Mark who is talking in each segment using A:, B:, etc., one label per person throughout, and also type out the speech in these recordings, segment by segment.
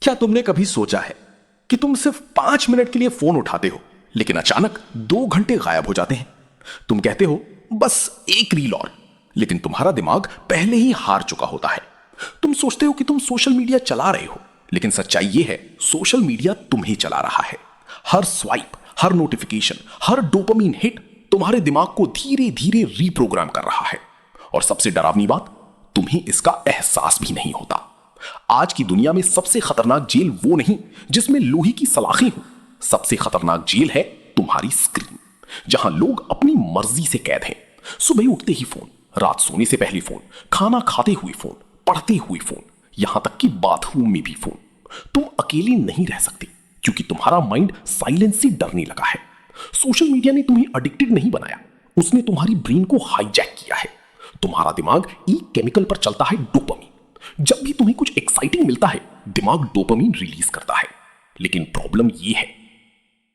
A: क्या तुमने कभी सोचा है कि तुम सिर्फ 5 मिनट के लिए फोन उठाते हो लेकिन अचानक 2 घंटे गायब हो जाते हैं। तुम कहते हो बस एक रील और, लेकिन तुम्हारा दिमाग पहले ही हार चुका होता है। तुम सोचते हो कि तुम सोशल मीडिया चला रहे हो, लेकिन सच्चाई यह है सोशल मीडिया तुम्हें चला रहा है। हर स्वाइप, हर नोटिफिकेशन, हर डोपामीन हिट तुम्हारे दिमाग को धीरे धीरे रीप्रोग्राम कर रहा है। और सबसे डरावनी बात, तुम्हें इसका एहसास भी नहीं होता। आज की दुनिया में सबसे खतरनाक जेल वो नहीं जिसमें लोहे की सलाखें हो, सबसे खतरनाक जेल है तुम्हारी स्क्रीन, जहां लोग अपनी मर्जी से कैद हैं। सुबह उठते ही फोन, रात सोने से पहले फोन, खाना खाते हुए फोन, पढ़ते हुए फोन, यहां तक कि बाथरूम में भी फोन। तुम अकेले नहीं रह सकते क्योंकि तुम्हारा माइंड साइलेंस से डरने लगा है। सोशल मीडिया ने तुम्हें एडिक्टेड नहीं बनाया, उसने तुम्हारी ब्रेन को हाईजैक किया है। तुम्हारा दिमाग एक केमिकल पर चलता है, डोपामीन। जब भी तुम्हें कुछ एक्साइटिंग मिलता है, दिमाग डोपामीन रिलीज करता है। लेकिन प्रॉब्लम यह है,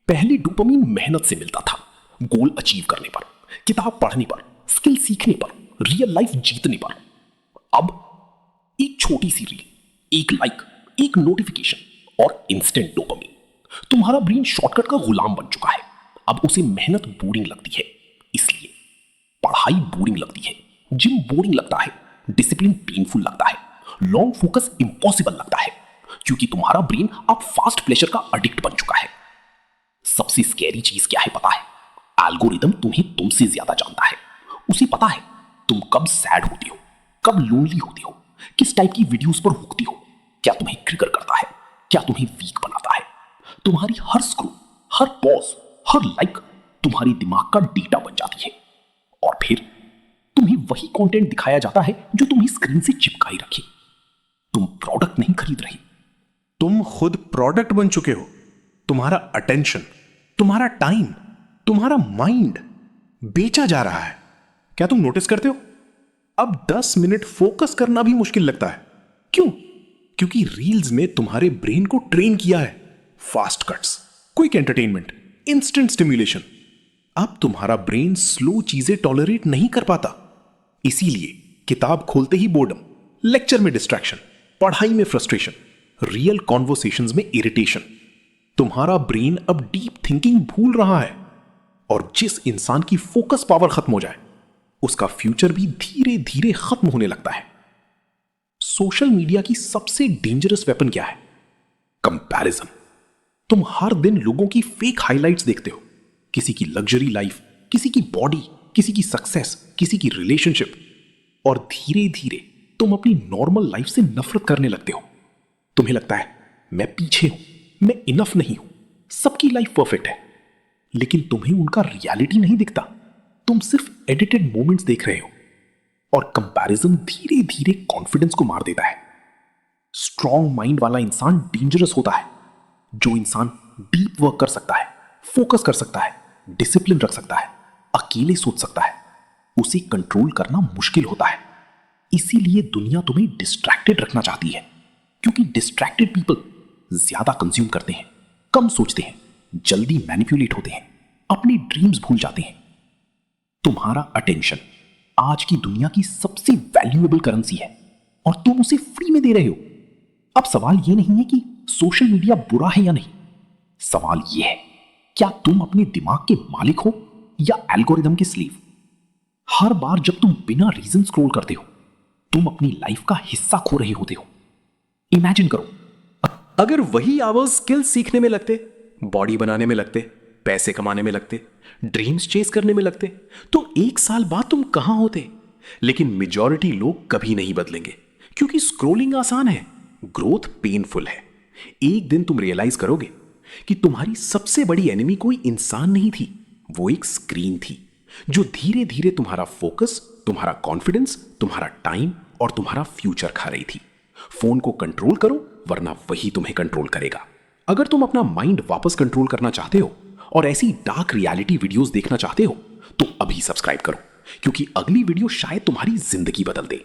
A: पहले डोपामीन मेहनत से मिलता था, गोल अचीव करने पर, किताब पढ़ने पर, स्किल सीखने पर, रियल लाइफ जीतने पर। अब एक छोटी सी रील, एक लाइक, एक नोटिफिकेशन और इंस्टेंट डोपामीन। तुम्हारा ब्रेन शॉर्टकट का गुलाम बन चुका है। अब उसे मेहनत बोरिंग लगती है, इसलिए पढ़ाई बोरिंग लगती है, जिम बोरिंग लगता है, डिसिप्लिन पेनफुल लगता है, लॉन्ग फोकस इंपॉसिबल लगता है, क्योंकि तुम्हारा ब्रेन अब फास्ट प्लेजर का एडिक्ट बन चुका है। सबसे स्कैरी चीज क्या है पता है? एल्गोरिदम तुम्हें तुमसे ज्यादा जानता है। उसे पता है तुम कब सैड होते हो, कब लोनली होते हो, किस टाइप की वीडियोस पर हुकते हो, क्या तुम्हें ट्रिगर करता है, क्या तुम्हें वीक बनाता है। तुम्हारी हर स्क्रोल, हर पॉज, हर लाइक तुम्हारे दिमाग का डेटा बन जाती है, और फिर तुम्हें वही कंटेंट दिखाया जाता है जो तुम्हें स्क्रीन से चिपकाए रखे। तुम प्रोडक्ट नहीं खरीद रहे,
B: तुम खुद प्रोडक्ट बन चुके हो। तुम्हारा अटेंशन, तुम्हारा टाइम, तुम्हारा माइंड बेचा जा रहा है। क्या तुम नोटिस करते हो? अब 10 मिनट फोकस करना भी मुश्किल लगता है। क्यों? क्योंकि रील्स ने तुम्हारे ब्रेन को ट्रेन किया है। Fast cuts, quick entertainment, instant stimulation. अब तुम्हारा ब्रेन स्लो चीजें टॉलरेट नहीं कर पाता। इसीलिए किताब खोलते ही बोर्डम, लेक्चर में डिस्ट्रैक्शन, पढ़ाई में फ्रस्ट्रेशन, रियल कॉन्वर्सेशंस में इरिटेशन। तुम्हारा ब्रेन अब डीप थिंकिंग भूल रहा है, और जिस इंसान की फोकस पावर खत्म हो जाए, उसका फ्यूचर भी धीरे धीरे खत्म होने लगता है। सोशल मीडिया की सबसे डेंजरस वेपन क्या है? कंपैरिजन। तुम हर दिन लोगों की फेक हाइलाइट्स देखते हो, किसी की लग्जरी लाइफ, किसी की बॉडी, किसी की सक्सेस, किसी की रिलेशनशिप, और धीरे धीरे तुम अपनी नॉर्मल लाइफ से नफरत करने लगते हो। तुम्हें लगता है मैं पीछे हूं, मैं इनफ नहीं हूं, सबकी लाइफ परफेक्ट है। लेकिन तुम्हें उनका रियलिटी नहीं दिखता, तुम सिर्फ एडिटेड मोमेंट्स देख रहे हो। और कंपैरिजन धीरे धीरे कॉन्फिडेंस को मार देता है। स्ट्रॉन्ग माइंड वाला इंसान डेंजरस होता है। जो इंसान डीप वर्क कर सकता है, फोकस कर सकता है, डिसिप्लिन रख सकता है, अकेले सोच सकता है, उसे कंट्रोल करना मुश्किल होता है। इसीलिए दुनिया तुम्हें डिस्ट्रैक्टेड रखना चाहती है, क्योंकि डिस्ट्रैक्टेड पीपल ज्यादा कंज्यूम करते हैं, कम सोचते हैं, जल्दी मैनिपुलेट होते हैं, अपनी ड्रीम्स भूल जाते हैं। तुम्हारा अटेंशन आज की दुनिया की सबसे वैल्यूएबल करेंसी है, और तुम उसे फ्री में दे रहे हो। अब सवाल यह नहीं है कि सोशल मीडिया बुरा है या नहीं, सवाल यह है क्या तुम अपने दिमाग के मालिक हो या एल्गोरिदम के स्लीव। हर बार जब तुम बिना रीजन स्क्रॉल करते हो, तुम अपनी लाइफ का हिस्सा खो रहे होते हो। इमेजिन करो,
A: अगर वही आवर्स स्किल सीखने में लगते, बॉडी बनाने में लगते, पैसे कमाने में लगते, ड्रीम्स चेस करने में लगते, तो 1 साल बाद तुम कहां होते। लेकिन मेजॉरिटी लोग कभी नहीं बदलेंगे, क्योंकि स्क्रोलिंग आसान है, ग्रोथ पेनफुल है। एक दिन तुम रियलाइज करोगे कि तुम्हारी सबसे बड़ी एनिमी कोई इंसान नहीं थी, वो एक स्क्रीन थी, जो धीरे धीरे तुम्हारा फोकस, तुम्हारा कॉन्फिडेंस, तुम्हारा टाइम और तुम्हारा फ्यूचर खा रही थी। फोन को कंट्रोल करो, वरना वही तुम्हें कंट्रोल करेगा। अगर तुम अपना माइंड वापस कंट्रोल करना चाहते हो और ऐसी डार्क रियलिटी वीडियोस देखना चाहते हो, तो अभी सब्सक्राइब करो, क्योंकि अगली वीडियो शायद तुम्हारी जिंदगी बदल दे।